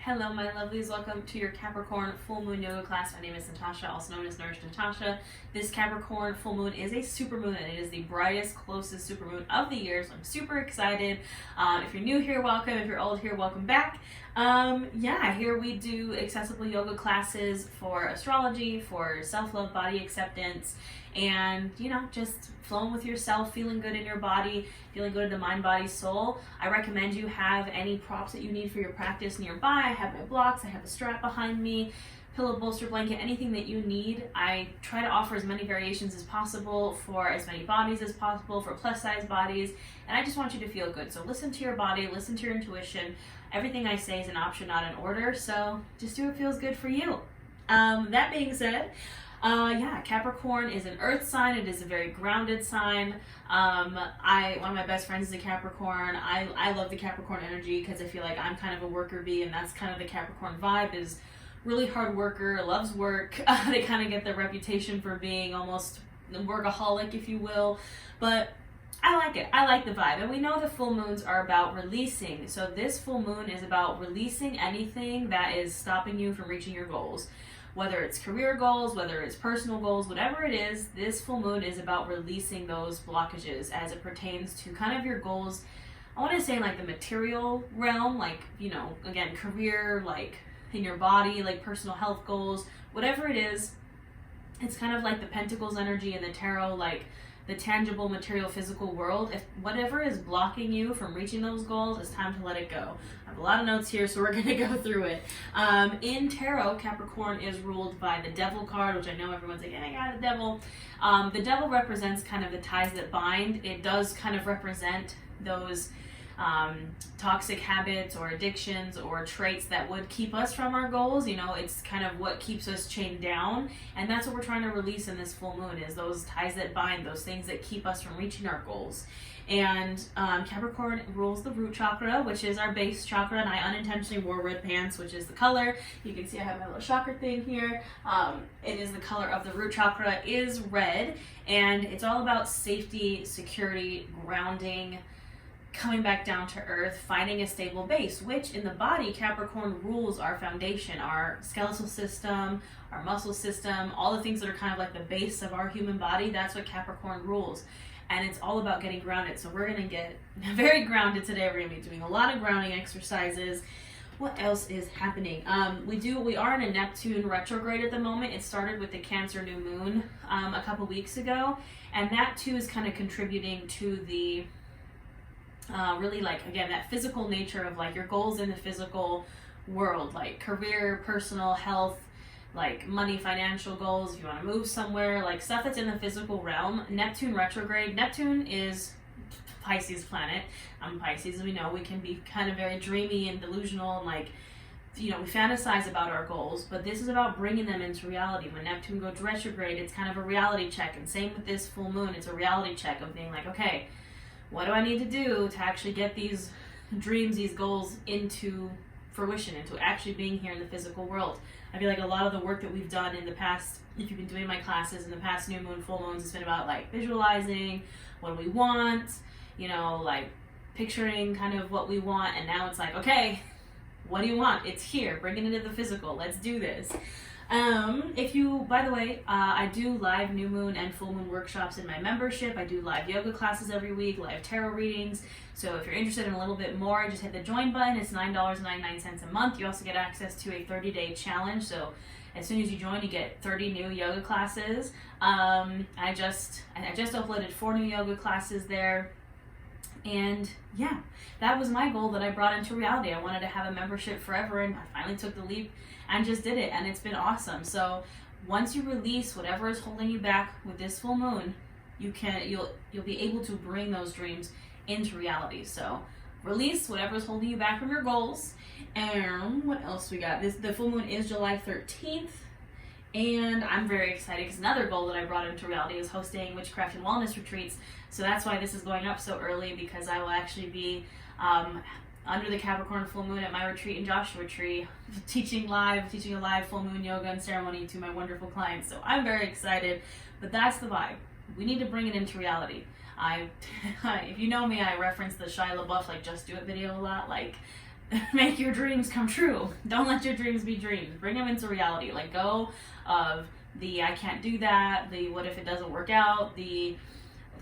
Hello my lovelies, welcome to your Capricorn full moon yoga class. My name is Natasha, also known as Nurse Natasha. This Capricorn full moon is a supermoon and it is the brightest, closest supermoon of the year, so I'm super excited. If you're new here, welcome. If you're old here, welcome back. Here we do accessible yoga classes for astrology, for self-love, body acceptance, and just flowing with yourself, feeling good in your body, feeling good in the mind, body, soul. I recommend you have any props that you need for your practice nearby. I have my blocks, I have a strap behind me, pillow, bolster, blanket, anything that you need. I try to offer as many variations as possible for as many bodies as possible, for plus size bodies, and I just want you to feel good. So listen to your body, listen to your intuition. Everything I say is an option, not an order, so just do what feels good for you. That being said, Capricorn is an earth sign. It is a very grounded sign. One of my best friends is a Capricorn. I love the Capricorn energy because I feel like I'm kind of a worker bee, and that's kind of the Capricorn vibe, is really hard worker, loves work. They kind of get the reputation for being almost a workaholic, if you will, but I like it. I like the vibe. And we know the full moons are about releasing. So this full moon is about releasing anything that is stopping you from reaching your goals. Whether it's career goals, whether it's personal goals, whatever it is, this full moon is about releasing those blockages as it pertains to kind of your goals. I want to say like the material realm, like, again, career, like in your body, like personal health goals, whatever it is. It's kind of like the Pentacles energy in the tarot, like the tangible, material, physical world. If whatever is blocking you from reaching those goals, it's time to let it go. I have a lot of notes here, so we're going to go through it. In tarot, Capricorn is ruled by the Devil card, which I know everyone's like, I got the Devil. The Devil represents kind of the ties that bind. It does kind of represent those toxic habits or addictions or traits that would keep us from our goals. It's kind of what keeps us chained down, and that's what we're trying to release in this full moon, is those ties that bind, those things that keep us from reaching our goals. And Capricorn rules the root chakra, which is our base chakra, and I unintentionally wore red pants, which is the color. You can see I have my little chakra thing here. It is the color of the root chakra is red, and it's all about safety, security, grounding, coming back down to earth, finding a stable base, which in the body, Capricorn rules our foundation, our skeletal system, our muscle system, all the things that are kind of like the base of our human body. That's what Capricorn rules. And it's all about getting grounded. So we're going to get very grounded today. We're going to be doing a lot of grounding exercises. What else is happening? We are in a Neptune retrograde at the moment. It started with the Cancer new moon a couple weeks ago. And that too is kind of contributing to the really, like, again, that physical nature of like your goals in the physical world, like career, personal, health, like money, financial goals, if you want to move somewhere, like stuff that's in the physical realm. Neptune retrograde. Neptune is Pisces planet. Pisces, as we know, we can be kind of very dreamy and delusional, and like, we fantasize about our goals, but this is about bringing them into reality. When Neptune goes retrograde, it's kind of a reality check, and same with this full moon. It's a reality check of being like, okay, what do I need to do to actually get these dreams, these goals into fruition, into actually being here in the physical world? I feel like a lot of the work that we've done in the past, if you've been doing my classes in the past new moon, full moons, it's been about like visualizing what we want, like picturing kind of what we want, and now it's like, okay, what do you want? It's here. Bring it into the physical. Let's do this. By the way, I do live new moon and full moon workshops in my membership. I do live yoga classes every week, live tarot readings. So if you're interested in a little bit more, just hit the join button. It's $9.99 a month. You also get access to a 30-day challenge. So as soon as you join, you get 30 new yoga classes. I just uploaded 4 new yoga classes there. And yeah, that was my goal that I brought into reality. I wanted to have a membership forever, and I finally took the leap and just did it, and it's been awesome. So once you release whatever is holding you back with this full moon, you'll be able to bring those dreams into reality. So release whatever is holding you back from your goals. And what else we got? The full moon is July 13th. And I'm very excited because another goal that I brought into reality is hosting witchcraft and wellness retreats. So that's why this is going up so early, because I will actually be under the Capricorn full moon at my retreat in Joshua Tree, teaching a live full moon yoga and ceremony to my wonderful clients. So I'm very excited, but that's the vibe. We need to bring it into reality. If you know me, I reference the Shia LaBeouf, like, Just Do It video a lot. Like, make your dreams come true. Don't let your dreams be dreams. Bring them into reality. Let go of the I can't do that, the what if it doesn't work out, the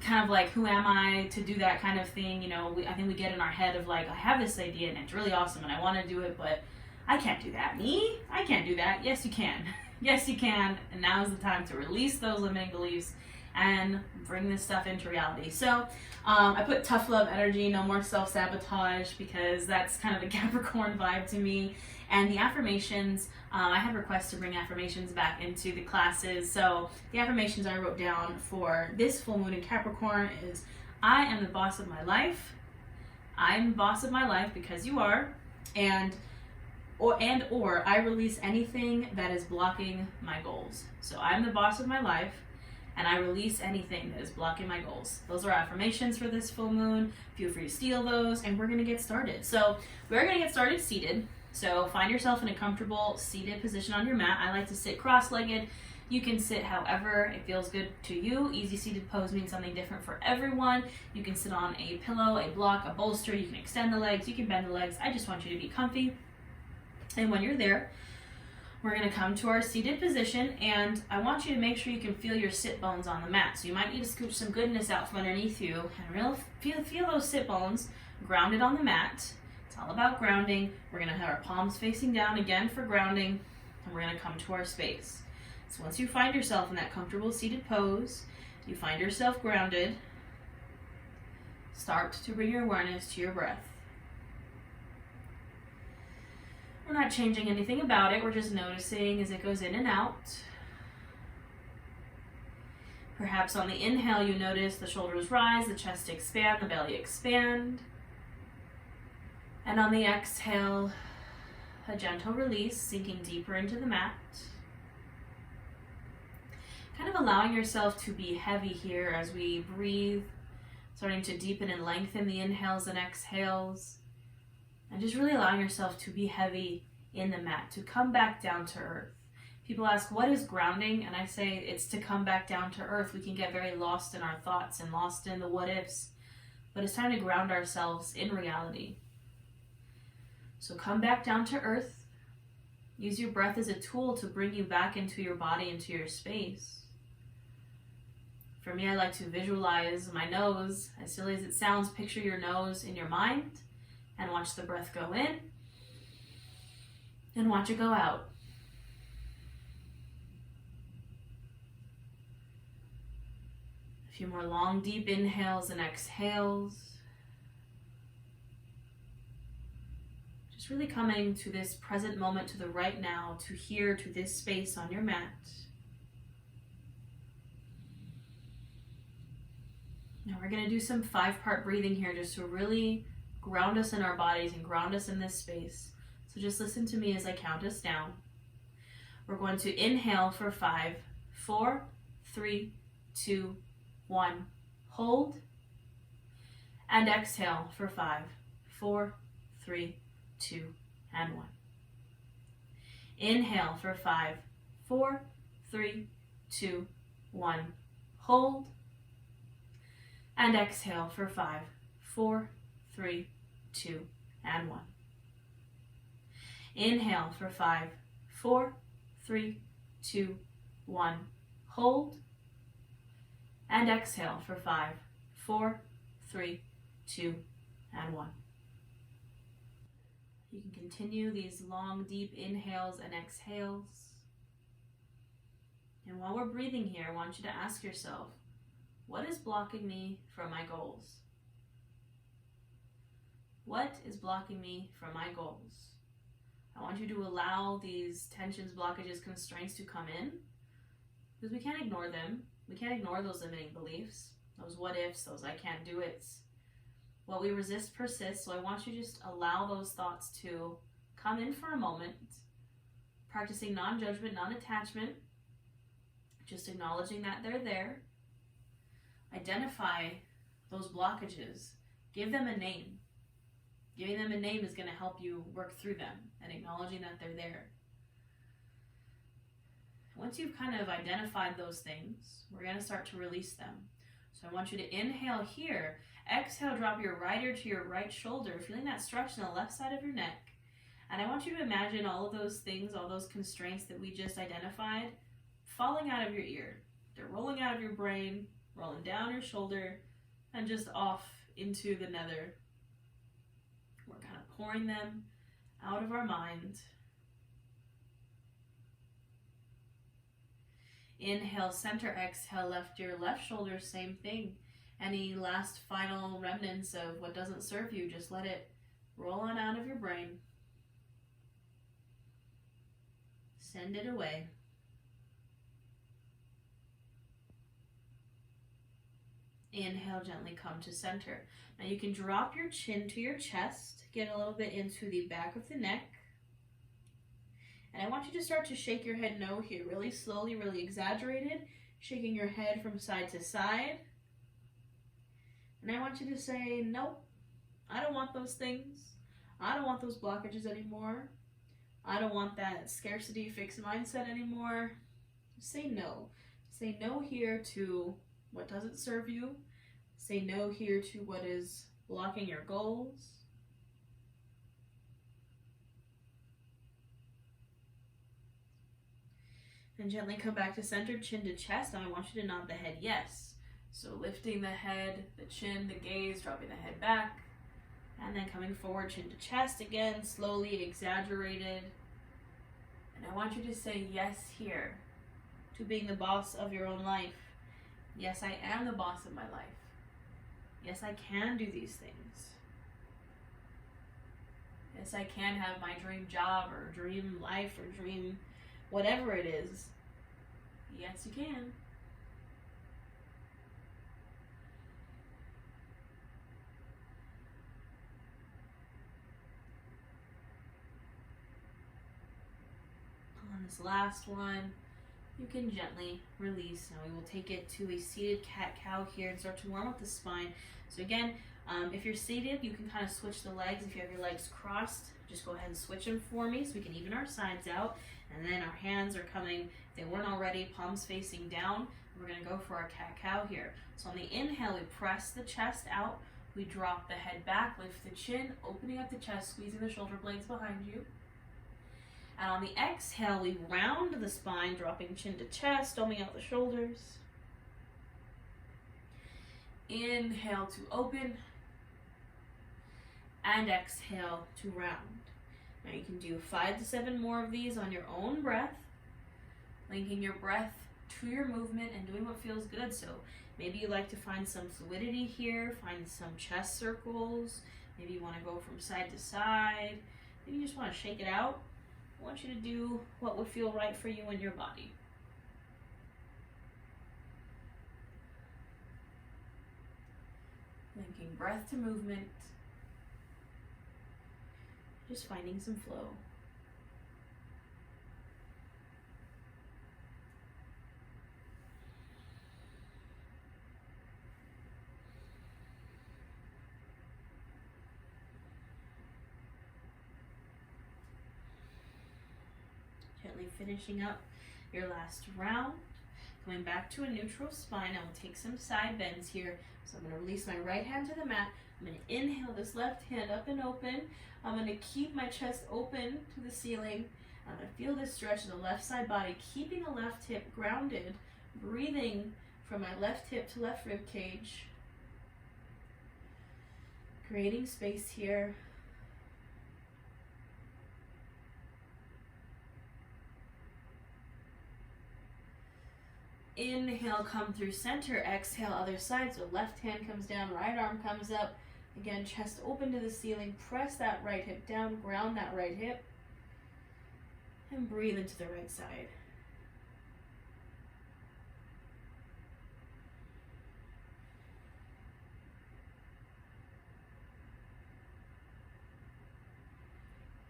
kind of like who am I to do that kind of thing. You know, I think we get in our head of like, I have this idea and it's really awesome and I want to do it, but I can't do that. Me? I can't do that. Yes, you can. Yes, you can. And now is the time to release those limiting beliefs and bring this stuff into reality. So I put tough love energy, no more self-sabotage, because that's kind of the Capricorn vibe to me. And the affirmations, I have requests to bring affirmations back into the classes. So the affirmations I wrote down for this full moon in Capricorn is, I am the boss of my life. I'm the boss of my life because you are. Or I release anything that is blocking my goals. So I'm the boss of my life, and I release anything that is blocking my goals. Those are affirmations for this full moon. Feel free to steal those, and we're gonna get started. So we're gonna get started seated. So find yourself in a comfortable seated position on your mat. I like to sit cross-legged. You can sit however it feels good to you. Easy seated pose means something different for everyone. You can sit on a pillow, a block, a bolster. You can extend the legs, you can bend the legs. I just want you to be comfy. And when you're there, we're going to come to our seated position, and I want you to make sure you can feel your sit bones on the mat. So you might need to scoop some goodness out from underneath you and feel those sit bones grounded on the mat. It's all about grounding. We're going to have our palms facing down again for grounding, and we're going to come to our space. So once you find yourself in that comfortable seated pose, you find yourself grounded, start to bring your awareness to your breath. We're not changing anything about it. We're just noticing as it goes in and out. Perhaps on the inhale, you notice the shoulders rise, the chest expand, the belly expand. And on the exhale, a gentle release, sinking deeper into the mat. Kind of allowing yourself to be heavy here as we breathe, starting to deepen and lengthen the inhales and exhales. And just really allowing yourself to be heavy in the mat, to come back down to earth. People ask, what is grounding? And I say it's to come back down to earth. We can get very lost in our thoughts and lost in the what ifs, but it's time to ground ourselves in reality. So come back down to earth. Use your breath as a tool to bring you back into your body, into your space. For me, I like to visualize my nose. As silly as it sounds, picture your nose in your mind. And watch the breath go in, and watch it go out. A few more long, deep inhales and exhales. Just really coming to this present moment, to the right now, to here, to this space on your mat. Now we're going to do some 5-part breathing here just to really ground us in our bodies and ground us in this space. So just listen to me as I count us down. We're going to inhale for 5, 4, 3, 2, 1. Hold. And exhale for 5, 4, 3, 2, and 1. Inhale for 5, 4, 3, 2, 1. Hold. And exhale for 5, 4, 3, 2, and 1. Inhale for 5, 4, 3, 2, 1. Hold. And exhale for 5, 4, 3, 2, and 1. You can continue these long, deep inhales and exhales. And while we're breathing here, I want you to ask yourself, what is blocking me from my goals? What is blocking me from my goals? I want you to allow these tensions, blockages, constraints to come in, because we can't ignore them. We can't ignore those limiting beliefs, those what ifs, those I can't do it's. What we resist persists, so I want you to just allow those thoughts to come in for a moment, practicing non-judgment, non-attachment, just acknowledging that they're there. Identify those blockages, give them a name. Giving them a name is going to help you work through them and acknowledging that they're there. Once you've kind of identified those things, we're going to start to release them. So I want you to inhale here. Exhale, drop your right ear to your right shoulder, feeling that stretch in the left side of your neck. And I want you to imagine all of those things, all those constraints that we just identified, falling out of your ear. They're rolling out of your brain, rolling down your shoulder, and just off into the nether. We're kind of pouring them out of our mind. Inhale, center, exhale, left ear, left shoulder, same thing. Any last final remnants of what doesn't serve you, just let it roll on out of your brain. Send it away. Inhale, gently come to center. Now you can drop your chin to your chest, get a little bit into the back of the neck. And I want you to start to shake your head no here, really slowly, really exaggerated, shaking your head from side to side. And I want you to say, nope, I don't want those things. I don't want those blockages anymore. I don't want that scarcity fixed mindset anymore. Say no. Say no here to what doesn't serve you. Say no here to what is blocking your goals. And gently come back to center, chin to chest. Now I want you to nod the head yes. So lifting the head, the chin, the gaze, dropping the head back. And then coming forward, chin to chest again, slowly exaggerated. And I want you to say yes here to being the boss of your own life. Yes, I am the boss of my life. Yes, I can do these things. Yes, I can have my dream job or dream life or dream whatever it is. Yes, you can. On this last one, you can gently release. Now we will take it to a seated cat-cow here and start to warm up the spine. So again, if you're seated, you can kind of switch the legs. If you have your legs crossed, just go ahead and switch them for me so we can even our sides out. And then our hands are coming, if they weren't already, palms facing down. We're going to go for our cat-cow here. So on the inhale, we press the chest out. We drop the head back, lift the chin, opening up the chest, squeezing the shoulder blades behind you. And on the exhale, we round the spine, dropping chin to chest, doming out the shoulders. Inhale to open. And exhale to round. Now you can do 5 to 7 more of these on your own breath, linking your breath to your movement and doing what feels good. So maybe you like to find some fluidity here, find some chest circles. Maybe you want to go from side to side. Maybe you just want to shake it out. I want you to do what would feel right for you in your body. Linking breath to movement. Just finding some flow. Gently finishing up your last round. Coming back to a neutral spine, I will take some side bends here. So I'm going to release my right hand to the mat. I'm going to inhale this left hand up and open. I'm going to keep my chest open to the ceiling. I'm going to feel this stretch in the left side body, keeping the left hip grounded, breathing from my left hip to left rib cage. Creating space here. Inhale, come through center. Exhale, other side. So left hand comes down, right arm comes up. Again, chest open to the ceiling. Press that right hip down, ground that right hip. And breathe into the right side.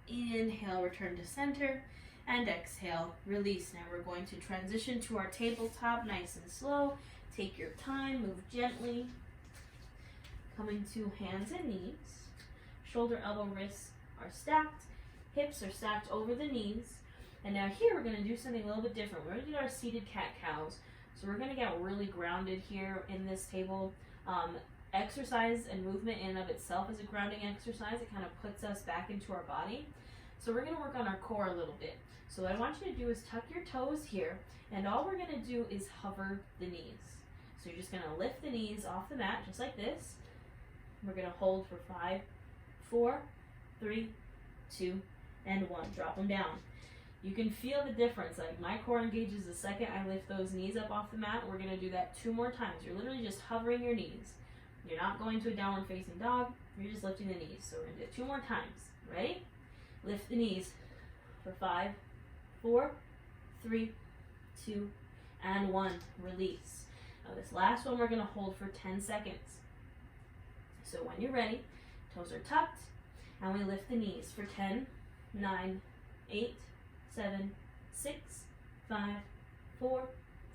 Inhale, return to center. And exhale, release. Now we're going to transition to our tabletop nice and slow. Take your time, move gently. Coming to hands and knees. Shoulder, elbow, wrists are stacked. Hips are stacked over the knees. And now here we're going to do something a little bit different. We're going to do our seated cat-cows. So we're going to get really grounded here in this table. Exercise and movement in and of itself is a grounding exercise. It kind of puts us back into our body. So we're going to work on our core a little bit. So what I want you to do is tuck your toes here, and all we're going to do is hover the knees. So you're just going to lift the knees off the mat just like this. We're going to hold for 5, 4, 3, 2, and 1. Drop them down. You can feel the difference. Like my core engages the second I lift those knees up off the mat. We're going to do that 2 more times. You're literally just hovering your knees. You're not going to a downward facing dog. You're just lifting the knees. So we're going to do it 2 more times. Ready? Lift the knees for 5, 4, 3, 2, and 1. Release. Now this last one we're going to hold for 10 seconds. So when you're ready, toes are tucked, and we lift the knees for 10, 9, 8, 7, 6, 5, 4,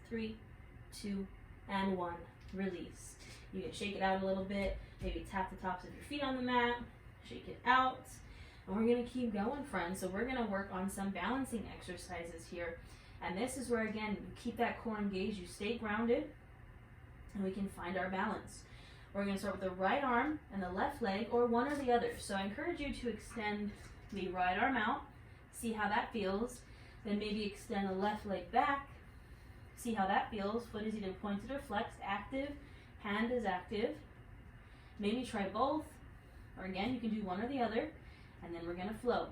3, 2, and 1. Release. You can shake it out a little bit, maybe tap the tops of your feet on the mat, shake it out, and we're going to keep going, friends. So we're going to work on some balancing exercises here, and this is where, again, you keep that core engaged, you stay grounded, and we can find our balance. We're going to start with the right arm and the left leg, or one or the other. So I encourage you to extend the right arm out, see how that feels, then maybe extend the left leg back, see how that feels. Foot is either pointed or flexed, active, hand is active. Maybe try both, or again, you can do one or the other, and then we're going to flow.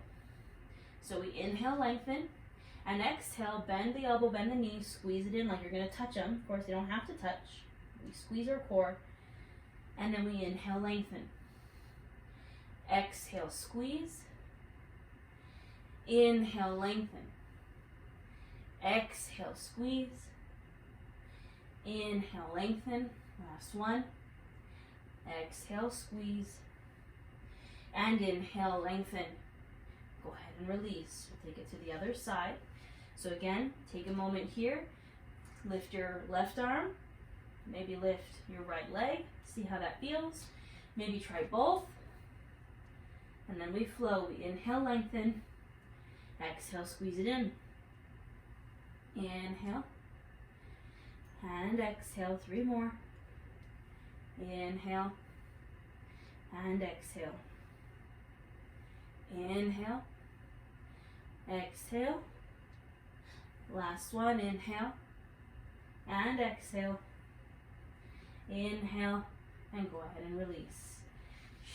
So we inhale, lengthen, and exhale, bend the elbow, bend the knee, squeeze it in like you're going to touch them. Of course, they don't have to touch. We squeeze our core, and then we inhale, lengthen. Exhale, squeeze. Inhale, lengthen. Exhale, squeeze. Inhale, lengthen. Last one. Exhale, squeeze. And inhale, lengthen. Go ahead and release. We'll take it to the other side. So again, take a moment here. Lift your left arm. Maybe lift your right leg. See how that feels. Maybe try both. And then we flow. We inhale, lengthen. Exhale, squeeze it in. Inhale. And exhale. 3 more. Inhale. And exhale. Inhale. Exhale. Last one. Inhale. And exhale. Inhale. And go ahead and release.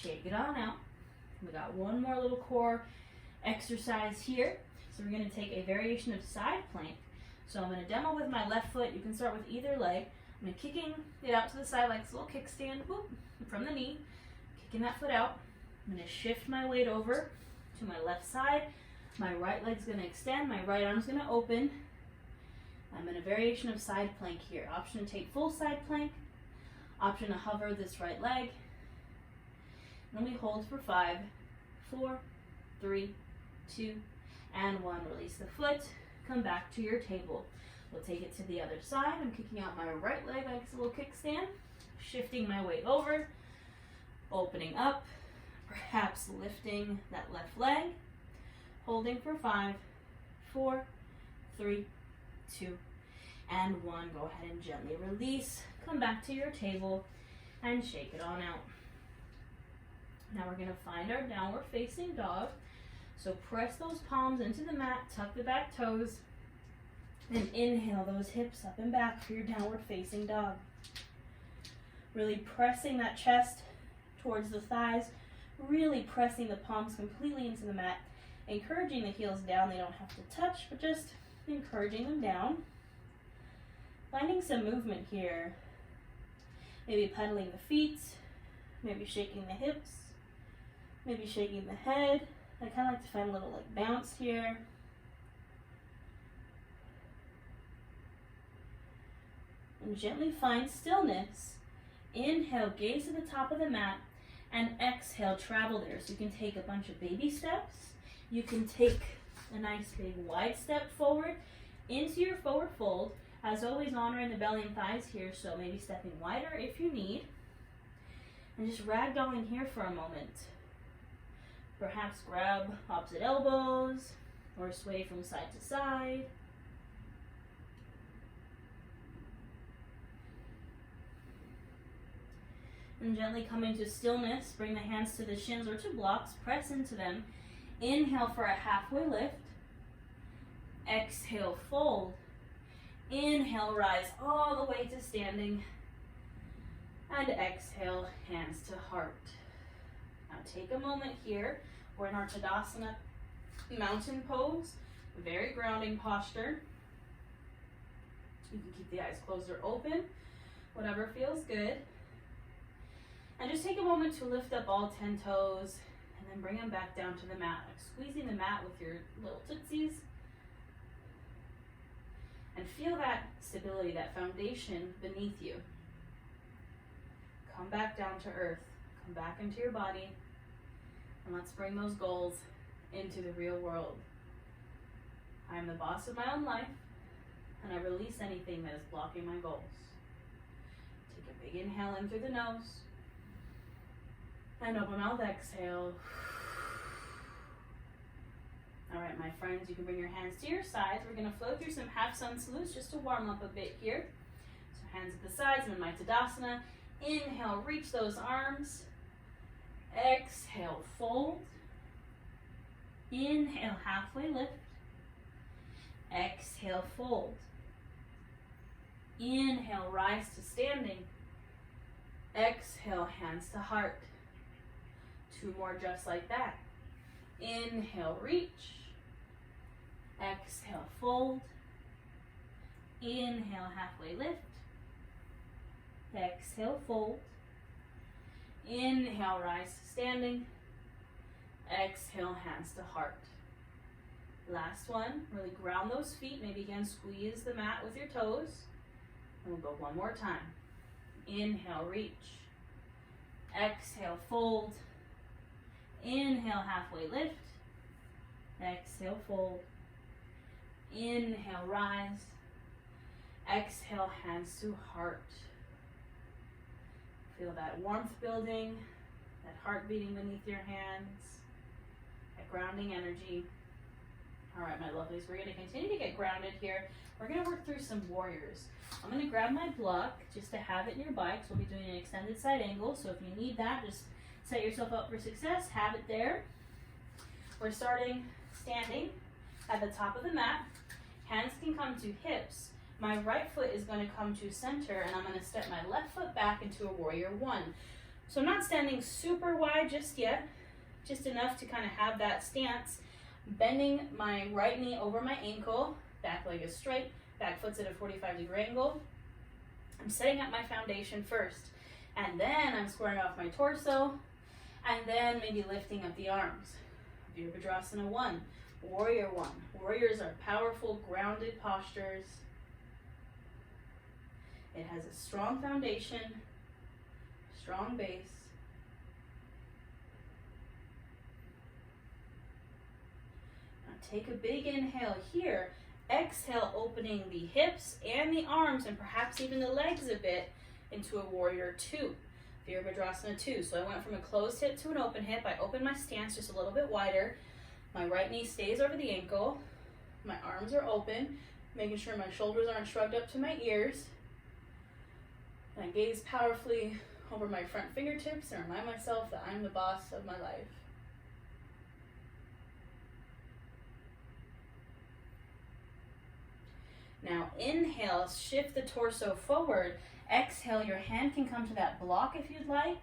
Shake it on out. We got one more little core exercise here. So we're going to take a variation of side plank. So I'm going to demo with my left foot. You can start with either leg. I'm kicking it out to the side like this little kickstand, whoop, from the knee. Kicking that foot out. I'm going to shift my weight over to my left side. My right leg's going to extend. My right arm's going to open. I'm in a variation of side plank here. Option to take full side plank. Option to hover this right leg. And we hold for 5, 4, 3, 2, and 1. Release the foot. Come back to your table. We'll take it to the other side. I'm kicking out my right leg like it's a little kickstand. Shifting my weight over. Opening up. Perhaps lifting that left leg. Holding for 5, 4, 3, 2, and 1. Go ahead and gently release. Come back to your table and shake it on out. Now we're going to find our downward facing dog. So press those palms into the mat, tuck the back toes, and inhale those hips up and back for your downward facing dog. Really pressing that chest towards the thighs, really pressing the palms completely into the mat, encouraging the heels down. They don't have to touch, but just encouraging them down. Finding some movement here. Maybe pedaling the feet, maybe shaking the hips, maybe shaking the head. I kind of like to find a little like bounce here. And gently find stillness. Inhale, gaze to the top of the mat, and exhale, travel there. So you can take a bunch of baby steps. You can take a nice big wide step forward into your forward fold. As always, honoring the belly and thighs here, so maybe stepping wider if you need. And just ragdolling here for a moment. Perhaps grab opposite elbows or sway from side to side. And gently come into stillness. Bring the hands to the shins or to blocks. Press into them. Inhale for a halfway lift. Exhale, fold. Inhale, rise all the way to standing. And exhale, hands to heart. Now take a moment here. We're in our Tadasana mountain pose. Very grounding posture. You can keep the eyes closed or open. Whatever feels good. And just take a moment to lift up all 10 toes and then bring them back down to the mat. Like squeezing the mat with your little tootsies. And feel that stability, that foundation beneath you. Come back down to earth. Come back into your body. And let's bring those goals into the real world. I am the boss of my own life, and I release anything that is blocking my goals. Take a big inhale in through the nose. And open mouth, exhale. All right, my friends, you can bring your hands to your sides. We're going to flow through some half sun salutes just to warm up a bit here. So hands at the sides, I'm in my Tadasana. Inhale, reach those arms. Exhale, fold. Inhale, halfway lift. Exhale, fold. Inhale, rise to standing. Exhale, hands to heart. 2 more just like that. Inhale, reach. Exhale, fold. Inhale, halfway lift. Exhale, fold. Inhale, rise to standing. Exhale, hands to heart. Last one, really ground those feet. Maybe again, squeeze the mat with your toes. And we'll go one more time. Inhale, reach. Exhale, fold. Inhale, halfway lift. Exhale, fold. Inhale, rise. Exhale, hands to heart. Feel that warmth building, that heart beating beneath your hands, that grounding energy. All right, my lovelies, we're going to continue to get grounded here. We're going to work through some warriors. I'm going to grab my block just to have it nearby because we'll be doing an extended side angle. So if you need that, just set yourself up for success. Have it there. We're starting standing at the top of the mat. Hands can come to hips. My right foot is going to come to center, and I'm going to step my left foot back into a warrior 1. So I'm not standing super wide just yet, just enough to kind of have that stance. Bending my right knee over my ankle, back leg is straight, back foot's at a 45-degree angle. I'm setting up my foundation first, and then I'm squaring off my torso, and then maybe lifting up the arms. Virabhadrasana 1, Warrior 1. Warriors are powerful, grounded postures. It has a strong foundation, strong base. Now take a big inhale here. Exhale, opening the hips and the arms and perhaps even the legs a bit into a Warrior 2. Virabhadrasana 2. So I went from a closed hip to an open hip. I opened my stance just a little bit wider. My right knee stays over the ankle. My arms are open, making sure my shoulders aren't shrugged up to my ears. And I gaze powerfully over my front fingertips and remind myself that I'm the boss of my life. Now inhale, shift the torso forward. Exhale, your hand can come to that block if you'd like.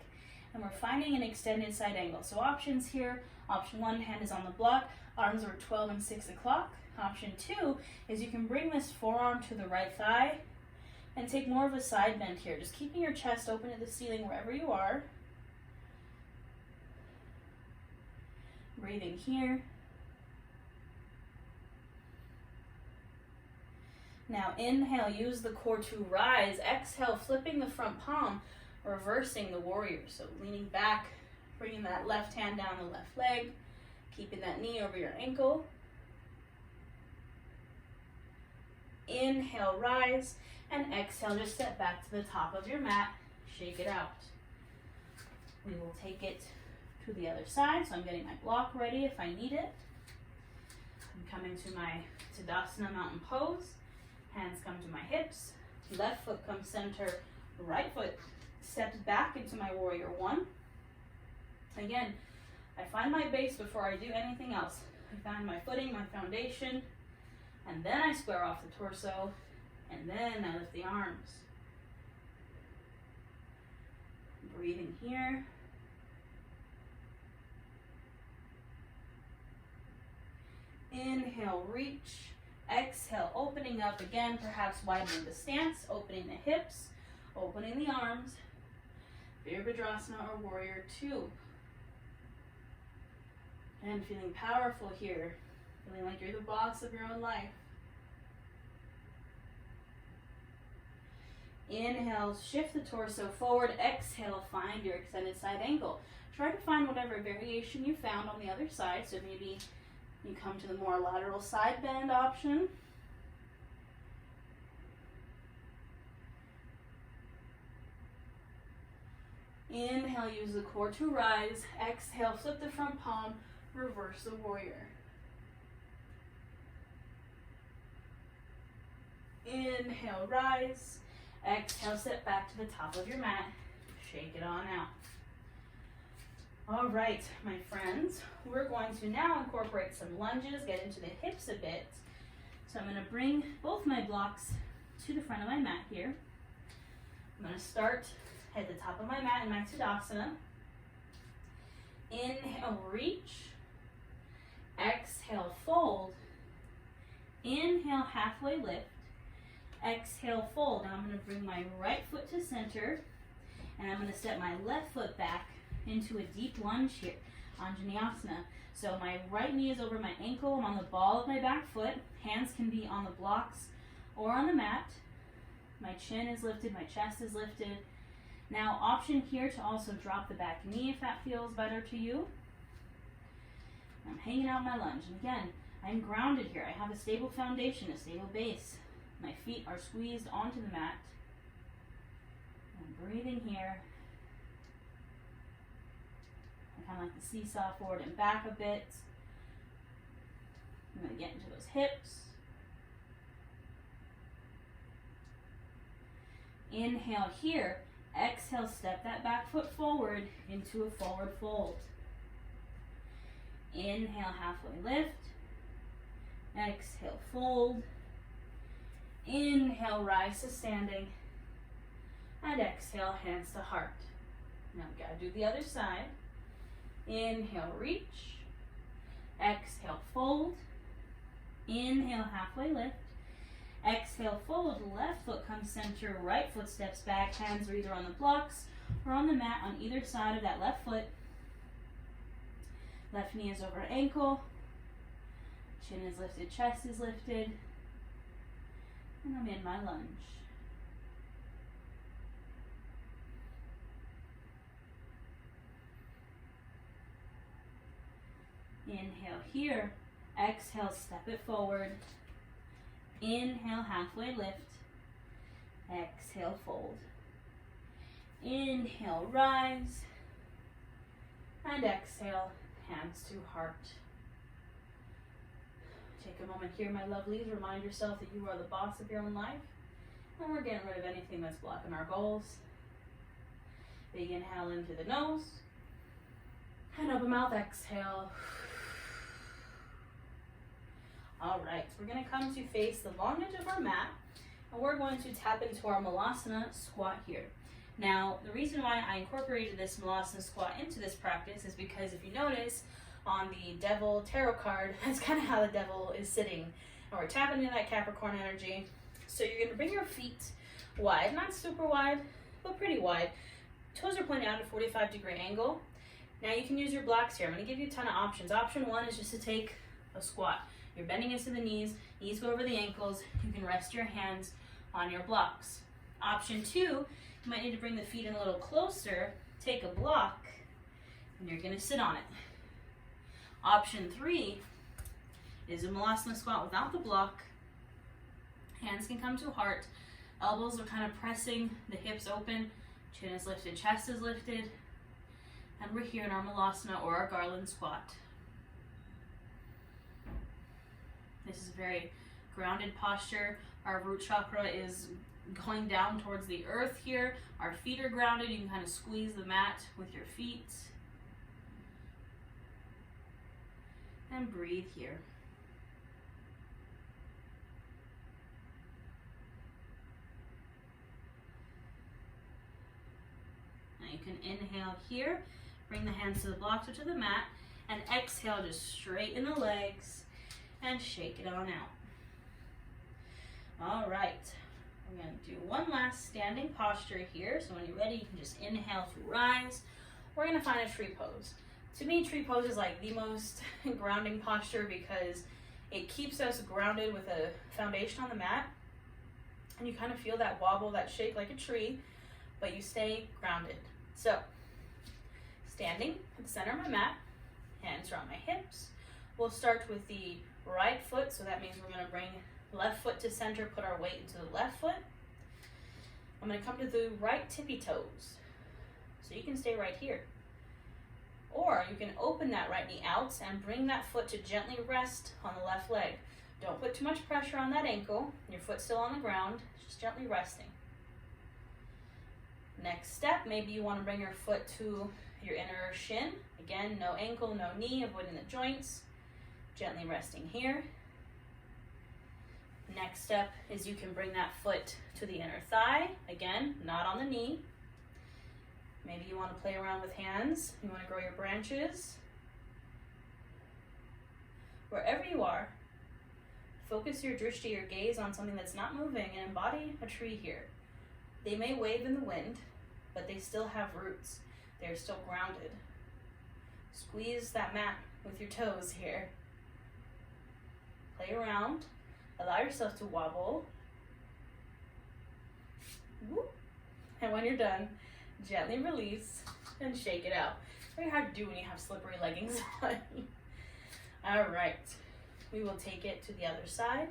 And we're finding an extended side angle. So options here, option 1, hand is on the block, arms are 12 and 6 o'clock. Option 2 is you can bring this forearm to the right thigh and take more of a side bend here, just keeping your chest open to the ceiling wherever you are. Breathing here. Now inhale, use the core to rise. Exhale, flipping the front palm, reversing the warrior. So leaning back, bringing that left hand down the left leg, keeping that knee over your ankle. Inhale, rise, and exhale, just step back to the top of your mat, shake it out. We will take it to the other side, so I'm getting my block ready if I need it. I'm coming to my Tadasana mountain pose. Hands come to my hips, left foot comes center, right foot steps back into my warrior one. Again, I find my base before I do anything else. I find my footing, my foundation, and then I square off the torso, and then I lift the arms. Breathing here. Inhale, reach. Exhale, opening up again, perhaps widening the stance, opening the hips, opening the arms. Virabhadrasana or warrior two. And feeling powerful here, feeling like you're the boss of your own life. Inhale, shift the torso forward. Exhale, find your extended side angle. Try to find whatever variation you found on the other side. So maybe you come to the more lateral side bend option. Inhale, use the core to rise. Exhale, flip the front palm, reverse the warrior. Inhale, rise. Exhale, step back to the top of your mat. Shake it on out. All right, my friends, we're going to now incorporate some lunges, get into the hips a bit. So I'm going to bring both my blocks to the front of my mat here. I'm going to start at the top of my mat in my Tadasana. Inhale, reach. Exhale, fold. Inhale, halfway lift. Exhale, fold. Now I'm going to bring my right foot to center, and I'm going to step my left foot back into a deep lunge here, Anjaneyasana. So my right knee is over my ankle. I'm on the ball of my back foot. Hands can be on the blocks or on the mat. My chin is lifted, my chest is lifted. Now, option here to also drop the back knee if that feels better to you. I'm hanging out my lunge. And again, I'm grounded here. I have a stable foundation, a stable base. My feet are squeezed onto the mat. I'm breathing here. I kind of like the seesaw forward and back a bit. I'm going to get into those hips. Inhale here. Exhale, step that back foot forward into a forward fold. Inhale, halfway lift. Exhale, fold. Inhale, rise to standing. And exhale, hands to heart. Now we gotta do the other side. Inhale, reach. Exhale, fold. Inhale, halfway lift. Exhale, fold. Left foot comes center. Right foot steps back. Hands are either on the blocks or on the mat on either side of that left foot. Left knee is over ankle. Chin is lifted. Chest is lifted. And I'm in my lunge. Inhale here. Exhale, step it forward. Inhale, halfway lift. Exhale, fold. Inhale, rise. And exhale, hands to heart. Take a moment here, my lovelies. Remind yourself that you are the boss of your own life. And we're getting rid of anything that's blocking our goals. Big inhale into the nose. And open mouth, exhale. All right, so we're going to come to face the long edge of our mat, and we're going to tap into our Malasana Squat here. Now, the reason why I incorporated this Malasana Squat into this practice is because if you notice on the Devil Tarot card, that's kind of how the devil is sitting. And we're tapping into that Capricorn energy. So you're going to bring your feet wide, not super wide, but pretty wide. Toes are pointing out at a 45-degree angle. Now you can use your blocks here. I'm going to give you a ton of options. Option one is just to take a squat. You're bending into the knees go over the ankles. You can rest your hands on your blocks. Option two, you might need to bring the feet in a little closer, take a block, and you're going to sit on it. Option three is a Malasana Squat without the block. Hands can come to heart. Elbows are kind of pressing, the hips open, chin is lifted, chest is lifted, and we're here in our Malasana or our Garland Squat. This is a very grounded posture. Our root chakra is going down towards the earth here. Our feet are grounded. You can kind of squeeze the mat with your feet. And breathe here. Now you can inhale here, bring the hands to the blocks or to the mat, and exhale, just straighten the legs and shake it on out. All right, we're going to do one last standing posture here. So when you're ready, you can just inhale to rise. We're going to find a tree pose. To me, tree pose is like the most grounding posture because it keeps us grounded with a foundation on the mat. And you kind of feel that wobble, that shake like a tree, but you stay grounded. So, standing at the center of my mat, hands around my hips. We'll start with the right foot, so that means we're going to bring left foot to center, put our weight into the left foot. I'm going to come to the right tippy toes. So you can stay right here. Or you can open that right knee out and bring that foot to gently rest on the left leg. Don't put too much pressure on that ankle. Your foot's still on the ground, just gently resting. Next step, maybe you want to bring your foot to your inner shin. Again, no ankle, no knee, avoiding the joints. Gently resting here. Next step is you can bring that foot to the inner thigh. Again, not on the knee. Maybe you want to play around with hands. You want to grow your branches. Wherever you are, focus your drishti, your gaze, on something that's not moving and embody a tree here. They may wave in the wind, but they still have roots. They're still grounded. Squeeze that mat with your toes here. Play around. Allow yourself to wobble. Whoop. And when you're done, gently release and shake it out. Very hard to do when you have slippery leggings on. All right, we will take it to the other side.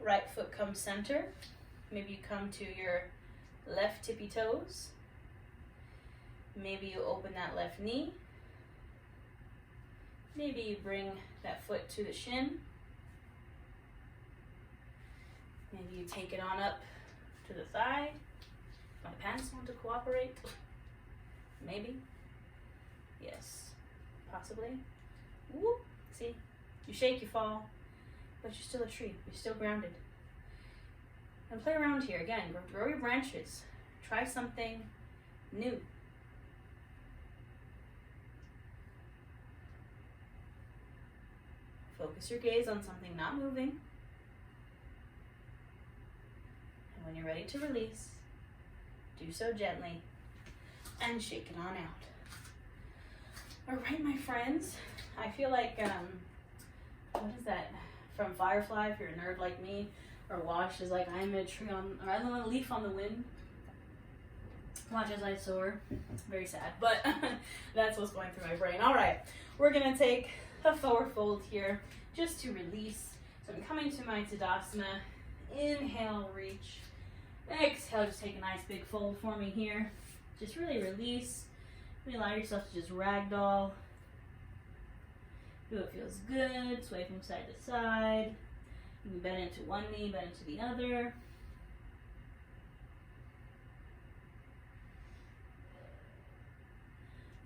Right foot comes center. Maybe you come to your left tippy toes. Maybe you open that left knee. Maybe you bring that foot to the shin. Maybe you take it on up to the thigh. My pants want to cooperate? Maybe. Yes. Possibly. Whoop. See? You shake, you fall, but you're still a tree. You're still grounded. And play around here. Again, grow your branches. Try something new. Focus your gaze on something not moving. And when you're ready to release, do so gently and shake it on out. All right, my friends. I feel like, what is that from Firefly? If you're a nerd like me, or Wash is like, I'm a tree on, or I'm a leaf on the wind. Watch as I soar. Very sad, but that's what's going through my brain. All right, we're gonna take a forward fold here just to release. So I'm coming to my Tadasana. Inhale, reach. Exhale, just take a nice big fold for me here. Just really release. Really allow yourself to just ragdoll. Feel it feels good. Sway from side to side. You can bend into one knee, bend into the other.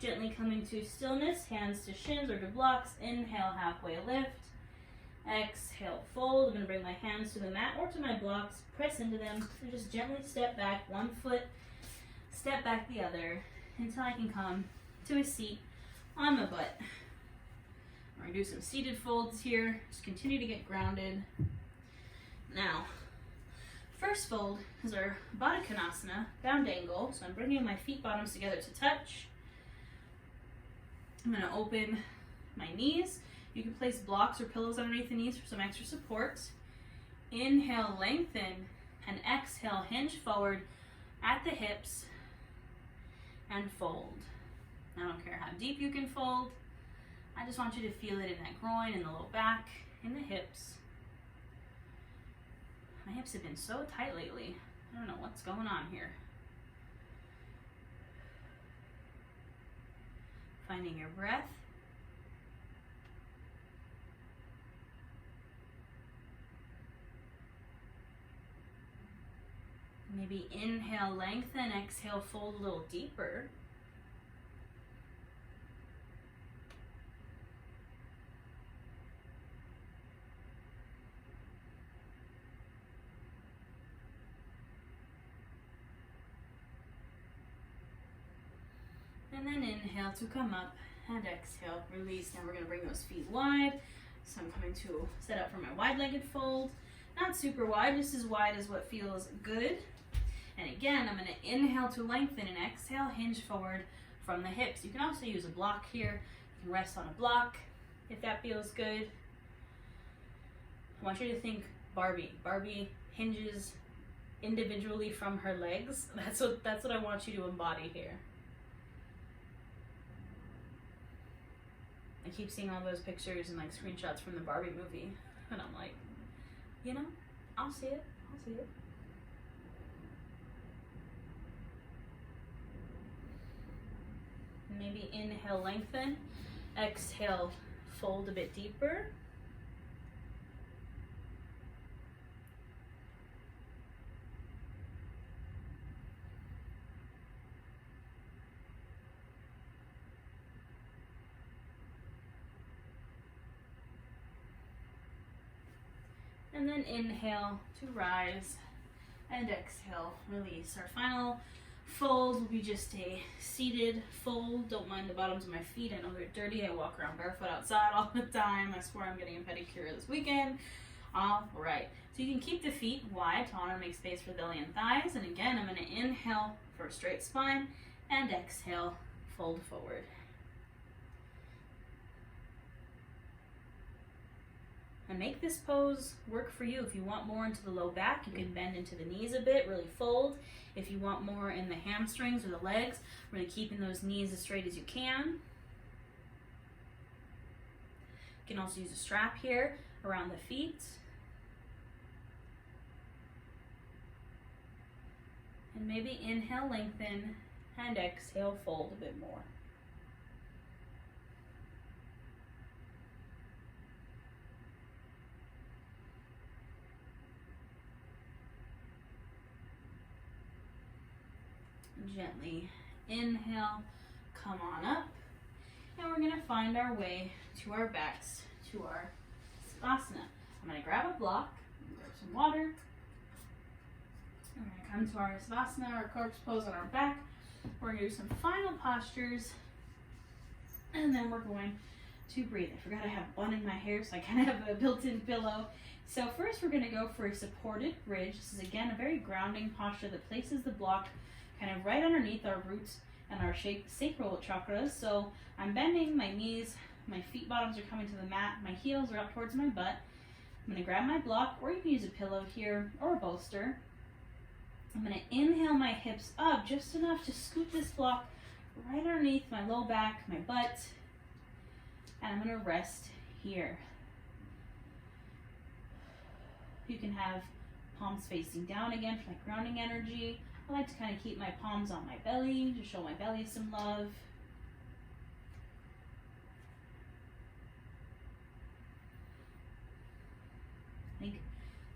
Gently coming to stillness, hands to shins or to blocks. Inhale, halfway lift. Exhale, fold. I'm going to bring my hands to the mat or to my blocks, press into them, and just gently step back one foot, step back the other, until I can come to a seat on my butt. I'm going to do some seated folds here. Just continue to get grounded. Now, first fold is our Baddha Konasana, bound angle. So I'm bringing my feet bottoms together to touch. I'm going to open my knees. You can place blocks or pillows underneath the knees for some extra support. Inhale, lengthen, and exhale, hinge forward at the hips and fold. I don't care how deep you can fold. I just want you to feel it in that groin, in the low back, in the hips. My hips have been so tight lately. I don't know what's going on here. Finding your breath. Maybe inhale, lengthen, exhale, fold a little deeper. And then inhale to come up and exhale, release. Now we're going to bring those feet wide. So I'm coming to set up for my wide-legged fold. Not super wide, just as wide as what feels good. And again, I'm going to inhale to lengthen and exhale, hinge forward from the hips. You can also use a block here. You can rest on a block if that feels good. I want you to think Barbie. Barbie hinges individually from her legs. That's what I want you to embody here. I keep seeing all those pictures and like screenshots from the Barbie movie, and I'm like, you know, I'll see it. I'll see it. Maybe inhale, lengthen. Exhale, fold a bit deeper. And then inhale to rise and exhale, release. Our final fold will be just a seated fold. Don't mind the bottoms of my feet. I know they're dirty. I walk around barefoot outside all the time. I swear I'm getting a pedicure this weekend. All right. So you can keep the feet wide to honor and make space for the belly and thighs. And again, I'm going to inhale for a straight spine and exhale, fold forward. And make this pose work for you. If you want more into the low back, you can bend into the knees a bit, really fold. If you want more in the hamstrings or the legs, really keeping those knees as straight as you can. You can also use a strap here around the feet. And maybe inhale, lengthen, and exhale, fold a bit more. Gently inhale, come on up, and we're going to find our way to our backs, to our Tadasana. I'm going to grab a block, grab some water. We're going to come to our Tadasana, our corpse pose on our back. We're going to do some final postures, and then we're going to breathe. I forgot I have a bun in my hair, so I kind of have a built-in pillow. So first we're going to go for a supported bridge. This is again a very grounding posture that places the block kind of right underneath our roots and our sacral chakras. So I'm bending my knees, my feet bottoms are coming to the mat, my heels are up towards my butt. I'm going to grab my block, or you can use a pillow here or a bolster. I'm going to inhale my hips up just enough to scoop this block right underneath my low back, my butt, and I'm going to rest here. You can have palms facing down again for that grounding energy. I like to kind of keep my palms on my belly to show my belly some love. I think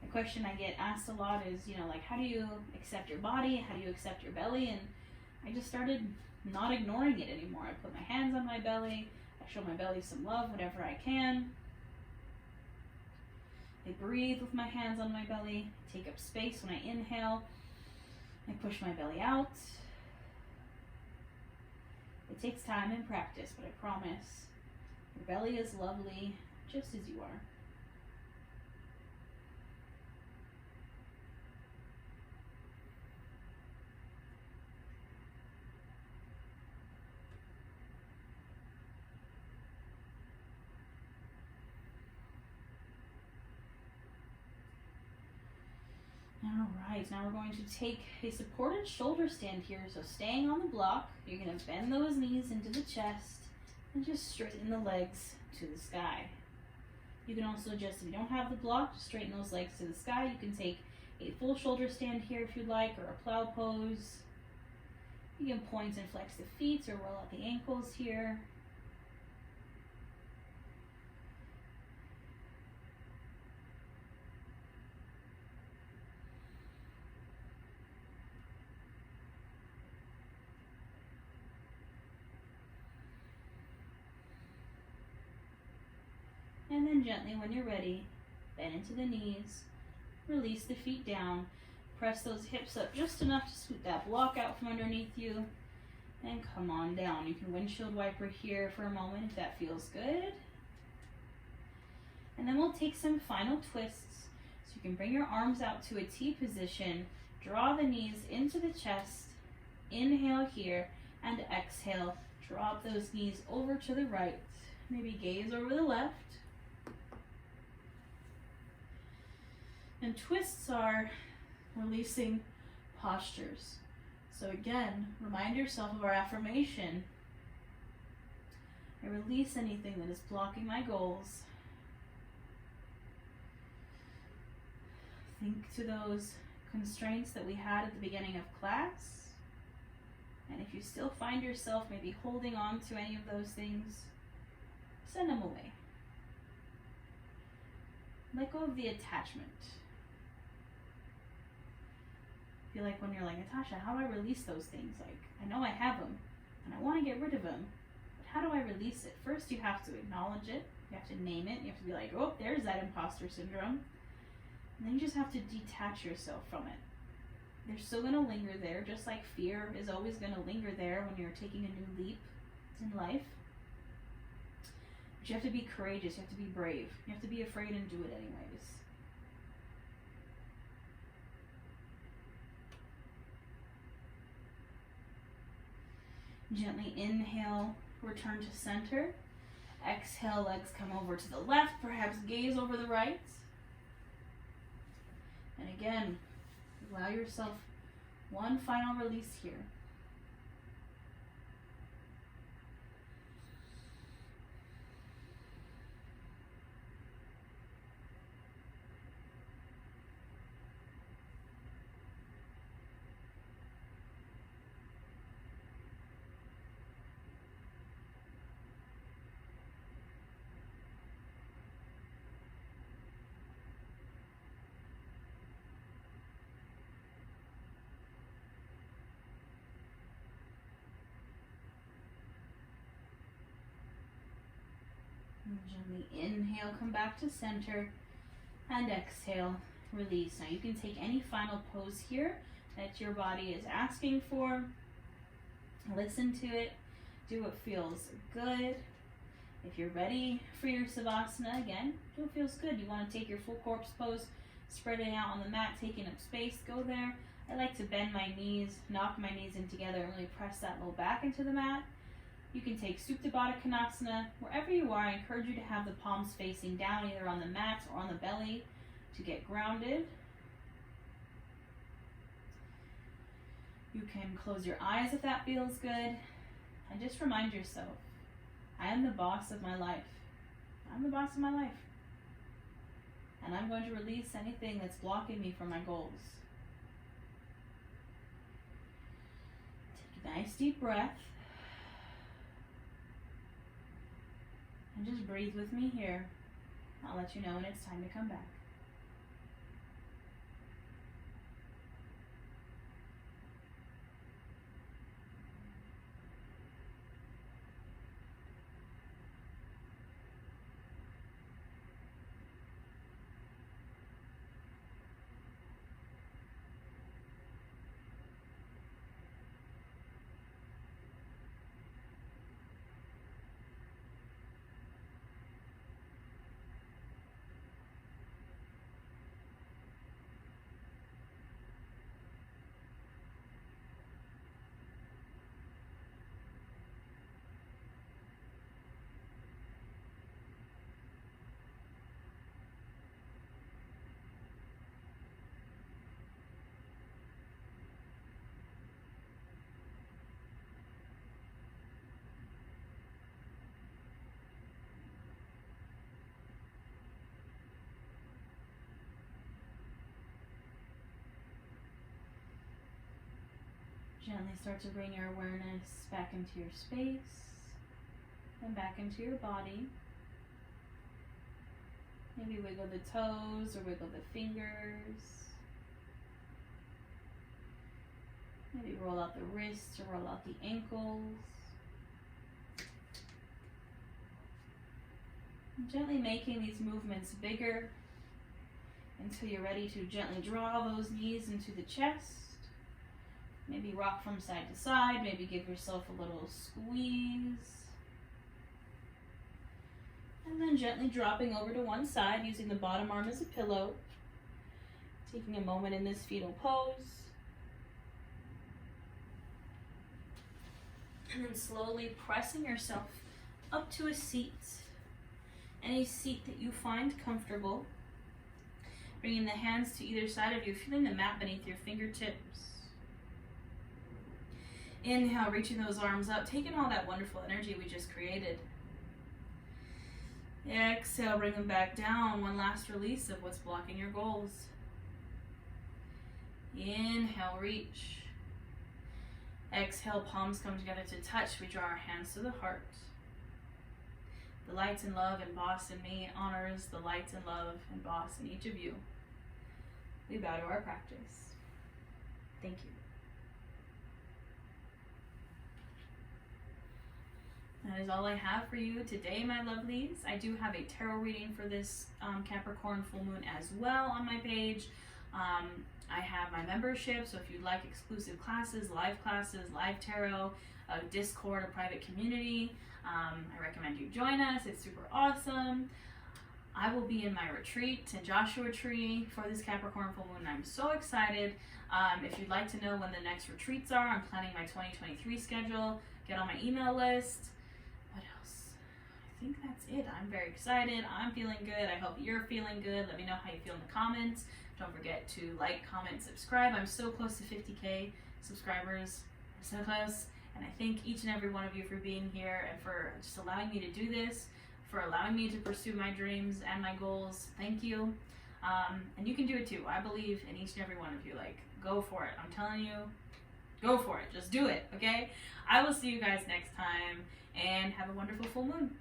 a question I get asked a lot is, like, how do you accept your body? How do you accept your belly? And I just started not ignoring it anymore. I put my hands on my belly. I show my belly some love whenever I can. I breathe with my hands on my belly. I take up space when I inhale. I push my belly out. It takes time and practice, but I promise your belly is lovely just as you are. Alright, now we're going to take a supported shoulder stand here. So staying on the block, you're going to bend those knees into the chest and just straighten the legs to the sky. You can also just, if you don't have the block, just straighten those legs to the sky. You can take a full shoulder stand here if you'd like, or a plow pose. You can point and flex the feet or roll out the ankles here. And then gently, when you're ready, bend into the knees, release the feet down, press those hips up just enough to scoot that block out from underneath you, and come on down. You can windshield wiper here for a moment if that feels good. And then we'll take some final twists. So you can bring your arms out to a T position, draw the knees into the chest, inhale here, and exhale. Drop those knees over to the right. Maybe gaze over the left. And twists are releasing postures. So again, remind yourself of our affirmation. I release anything that is blocking my goals. Think to those constraints that we had at the beginning of class. And if you still find yourself maybe holding on to any of those things, send them away. Let go of the attachment. Feel like when you're like, Natasha, how do I release those things? Like, I know I have them, and I want to get rid of them, but how do I release it? First, you have to acknowledge it. You have to name it. You have to be like, oh, there's that imposter syndrome. And then you just have to detach yourself from it. They're still going to linger there, just like fear is always going to linger there when you're taking a new leap in life. But you have to be courageous. You have to be brave. You have to be afraid and do it anyways. Gently inhale, return to center. Exhale, legs come over to the left, perhaps gaze over the right. And again, allow yourself one final release here. And gently inhale, come back to center, and exhale, release. Now you can take any final pose here that your body is asking for. Listen to it, do what feels good. If you're ready for your Savasana, again, do what feels good. You want to take your full corpse pose, spreading out on the mat, taking up space, go there. I like to bend my knees, knock my knees in together, and really press that low back into the mat. You can take Supta Baddha Konasana. Wherever you are, I encourage you to have the palms facing down, either on the mat or on the belly, to get grounded. You can close your eyes if that feels good. And just remind yourself, I am the boss of my life. I'm the boss of my life. And I'm going to release anything that's blocking me from my goals. Take a nice deep breath. And just breathe with me here. I'll let you know when it's time to come back. Gently start to bring your awareness back into your space and back into your body. Maybe wiggle the toes or wiggle the fingers. Maybe roll out the wrists or roll out the ankles. Gently making these movements bigger until you're ready to gently draw those knees into the chest. Maybe rock from side to side, maybe give yourself a little squeeze. And then gently dropping over to one side, using the bottom arm as a pillow. Taking a moment in this fetal pose. And then slowly pressing yourself up to a seat. Any seat that you find comfortable. Bringing the hands to either side of you, feeling the mat beneath your fingertips. Inhale, reaching those arms up, taking all that wonderful energy we just created. Exhale, bring them back down. One last release of what's blocking your goals. Inhale, reach. Exhale, palms come together to touch. We draw our hands to the heart. The light and love embossed in me honors the light and love embossed in each of you. We bow to our practice. Thank you. That is all I have for you today, my lovelies. I do have a tarot reading for this Capricorn full moon as well on my page. I have my membership, so if you'd like exclusive classes, live tarot, a Discord, a private community, I recommend you join us. It's super awesome. I will be in my retreat in Joshua Tree for this Capricorn full moon. I'm so excited. If you'd like to know when the next retreats are, I'm planning my 2023 schedule. Get on my email list. What else? I think that's it. I'm very excited. I'm feeling good. I hope you're feeling good. Let me know how you feel in the comments. Don't forget to like, comment, subscribe. I'm so close to 50K subscribers. I'm so close. And I thank each and every one of you for being here and for just allowing me to do this, for allowing me to pursue my dreams and my goals. Thank you. And you can do it too. I believe in each and every one of you. Like, go for it. I'm telling you, go for it. Just do it, okay? I will see you guys next time, and have a wonderful full moon.